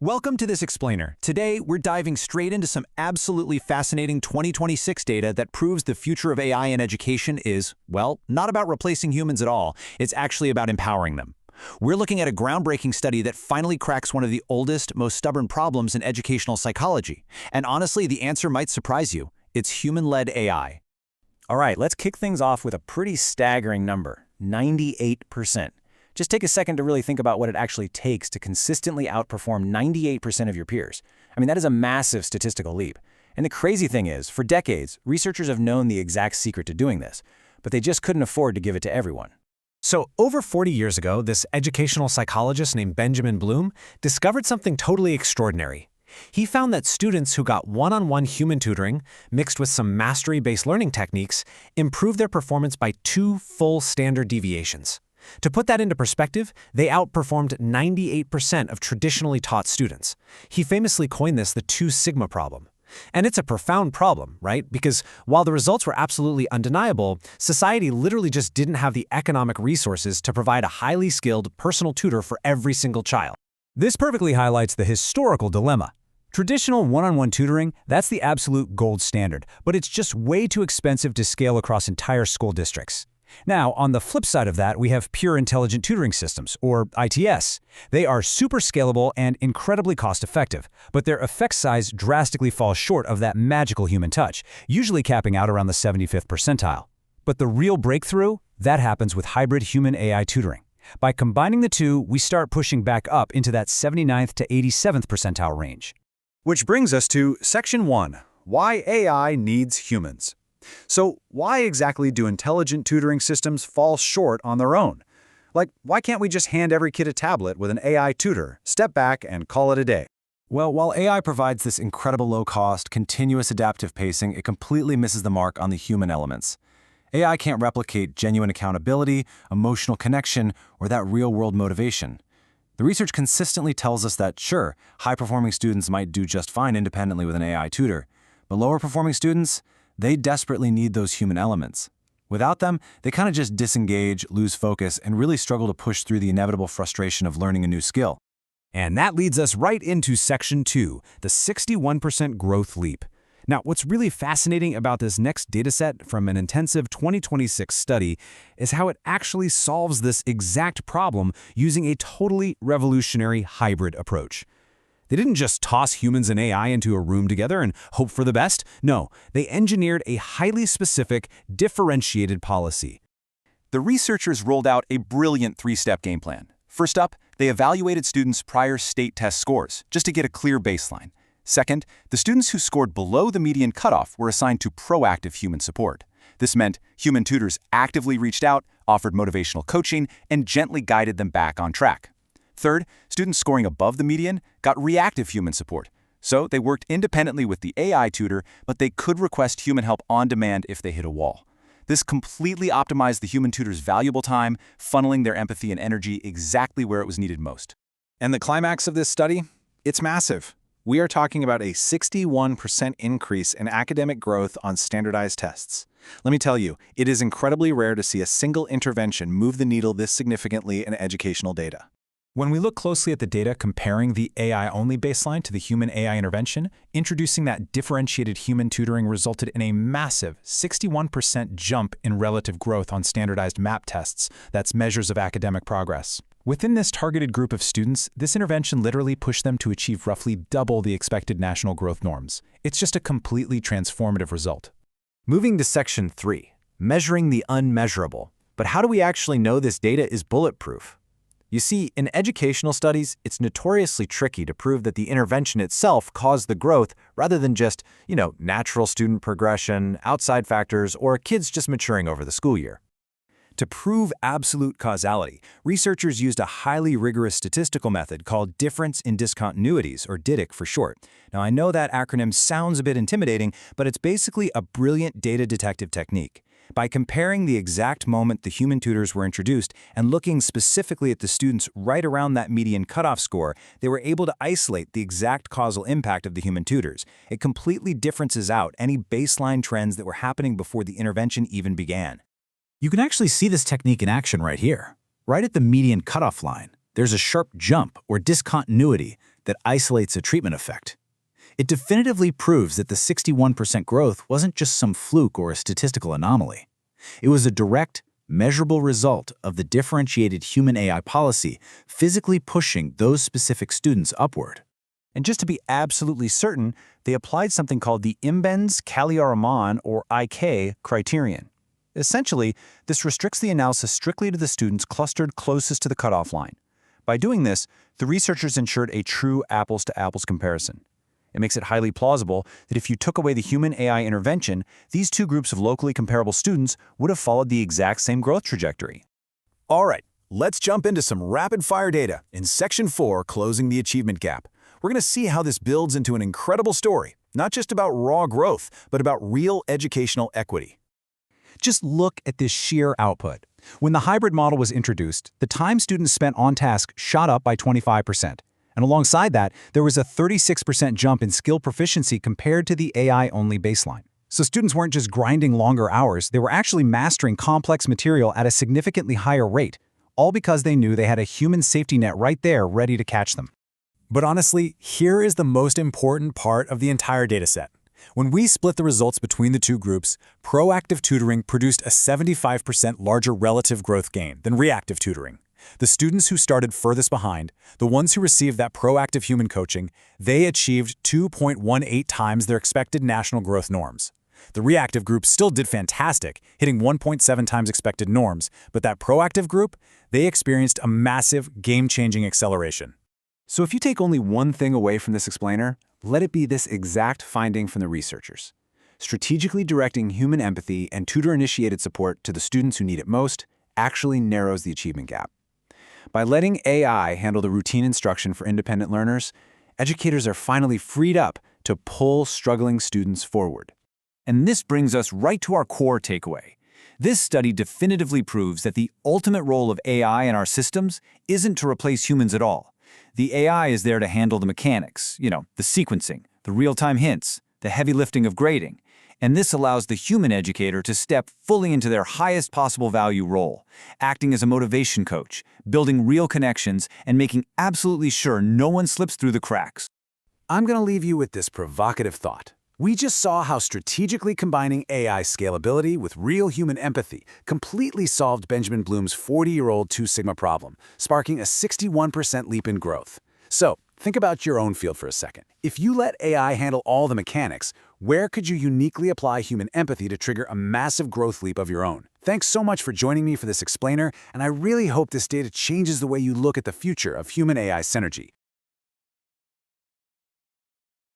Welcome to this explainer. Today, we're diving straight into some absolutely fascinating 2026 data that proves the future of AI in education is, well, not about replacing humans at all. It's actually about empowering them. We're looking at a groundbreaking study that finally cracks one of the oldest, most stubborn problems in educational psychology. And honestly, the answer might surprise you. It's human-led AI. All right, let's kick things off with a pretty staggering number, 98%. Just take a second to really think about what it actually takes to consistently outperform 98% of your peers. I mean, that is a massive statistical leap. And the crazy thing is, for decades, researchers have known the exact secret to doing this, but they just couldn't afford to give it to everyone. So over 40 years ago, this educational psychologist named Benjamin Bloom discovered something totally extraordinary. He found that students who got one-on-one human tutoring, mixed with some mastery-based learning techniques, improved their performance by 2 full standard deviations. To put that into perspective, they outperformed 98% of traditionally taught students. He famously coined this the 2 sigma problem. And it's a profound problem, right? Because while the results were absolutely undeniable, society literally just didn't have the economic resources to provide a highly skilled personal tutor for every single child. This perfectly highlights the historical dilemma. Traditional one-on-one tutoring, that's the absolute gold standard, but it's just way too expensive to scale across entire school districts. Now, on the flip side of that, we have pure intelligent tutoring systems, or ITS. They are super scalable and incredibly cost-effective, but their effect size drastically falls short of that magical human touch, usually capping out around the 75th percentile. But the real breakthrough, that happens with hybrid human-AI tutoring. By combining the two, we start pushing back up into that 79th to 87th percentile range. Which brings us to Section 1, Why AI Needs Humans. So why exactly do intelligent tutoring systems fall short on their own? Like, why can't we just hand every kid a tablet with an AI tutor, step back, and call it a day? Well, while AI provides this incredible low-cost, continuous adaptive pacing, it completely misses the mark on the human elements. AI can't replicate genuine accountability, emotional connection, or that real-world motivation. The research consistently tells us that, sure, high-performing students might do just fine independently with an AI tutor, but lower-performing students, they desperately need those human elements. Without them, they kind of just disengage, lose focus, and really struggle to push through the inevitable frustration of learning a new skill. And that leads us right into Section 2, the 61% growth leap. Now, what's really fascinating about this next dataset from an intensive 2026 study is how it actually solves this exact problem using a totally revolutionary hybrid approach. They didn't just toss humans and AI into a room together and hope for the best. No, they engineered a highly specific, differentiated policy. The researchers rolled out a brilliant 3-step game plan. First up, they evaluated students' prior state test scores, just to get a clear baseline. Second, the students who scored below the median cutoff were assigned to proactive human support. This meant human tutors actively reached out, offered motivational coaching, and gently guided them back on track. Third, students scoring above the median got reactive human support. So they worked independently with the AI tutor, but they could request human help on demand if they hit a wall. This completely optimized the human tutor's valuable time, funneling their empathy and energy exactly where it was needed most. And the climax of this study? It's massive. We are talking about a 61% increase in academic growth on standardized tests. Let me tell you, it is incredibly rare to see a single intervention move the needle this significantly in educational data. When we look closely at the data comparing the AI-only baseline to the human-AI intervention, introducing that differentiated human tutoring resulted in a massive 61% jump in relative growth on standardized MAP tests, that's measures of academic progress. Within this targeted group of students, this intervention literally pushed them to achieve roughly double the expected national growth norms. It's just a completely transformative result. Moving to Section 3, measuring the unmeasurable. But how do we actually know this data is bulletproof? You see, in educational studies, it's notoriously tricky to prove that the intervention itself caused the growth rather than just, natural student progression, outside factors, or kids just maturing over the school year. To prove absolute causality, researchers used a highly rigorous statistical method called Difference-in-Discontinuities, or DiDC for short. Now, I know that acronym sounds a bit intimidating, but it's basically a brilliant data detective technique. By comparing the exact moment the human tutors were introduced and looking specifically at the students right around that median cutoff score, they were able to isolate the exact causal impact of the human tutors. It completely differences out any baseline trends that were happening before the intervention even began. You can actually see this technique in action right here. Right at the median cutoff line, there's a sharp jump or discontinuity that isolates a treatment effect. It definitively proves that the 61% growth wasn't just some fluke or a statistical anomaly. It was a direct, measurable result of the differentiated human-AI policy physically pushing those specific students upward. And just to be absolutely certain, they applied something called the Imbens-Kaliaraman, or IK, criterion. Essentially, this restricts the analysis strictly to the students clustered closest to the cutoff line. By doing this, the researchers ensured a true apples-to-apples comparison. It makes it highly plausible that if you took away the human-AI intervention, these two groups of locally comparable students would have followed the exact same growth trajectory. All right, let's jump into some rapid-fire data in Section 4, Closing the Achievement Gap. We're going to see how this builds into an incredible story, not just about raw growth, but about real educational equity. Just look at this sheer output. When the hybrid model was introduced, the time students spent on task shot up by 25%. And alongside that, there was a 36% jump in skill proficiency compared to the AI-only baseline. So students weren't just grinding longer hours, they were actually mastering complex material at a significantly higher rate, all because they knew they had a human safety net right there ready to catch them. But honestly, here is the most important part of the entire dataset. When we split the results between the two groups, proactive tutoring produced a 75% larger relative growth gain than reactive tutoring. The students who started furthest behind, the ones who received that proactive human coaching, they achieved 2.18 times their expected national growth norms. The reactive group still did fantastic, hitting 1.7 times expected norms, but that proactive group, they experienced a massive, game-changing acceleration. So if you take only one thing away from this explainer, let it be this exact finding from the researchers. Strategically directing human empathy and tutor-initiated support to the students who need it most actually narrows the achievement gap. By letting AI handle the routine instruction for independent learners, educators are finally freed up to pull struggling students forward. And this brings us right to our core takeaway. This study definitively proves that the ultimate role of AI in our systems isn't to replace humans at all. The AI is there to handle the mechanics, the sequencing, the real-time hints, the heavy lifting of grading. And this allows the human educator to step fully into their highest possible value role, acting as a motivation coach, building real connections, and making absolutely sure no one slips through the cracks. I'm going to leave you with this provocative thought. We just saw how strategically combining AI scalability with real human empathy completely solved Benjamin Bloom's 40-year-old 2 sigma problem, sparking a 61% leap in growth. So, think about your own field for a second. If you let AI handle all the mechanics, where could you uniquely apply human empathy to trigger a massive growth leap of your own? Thanks so much for joining me for this explainer, and I really hope this data changes the way you look at the future of human-AI synergy.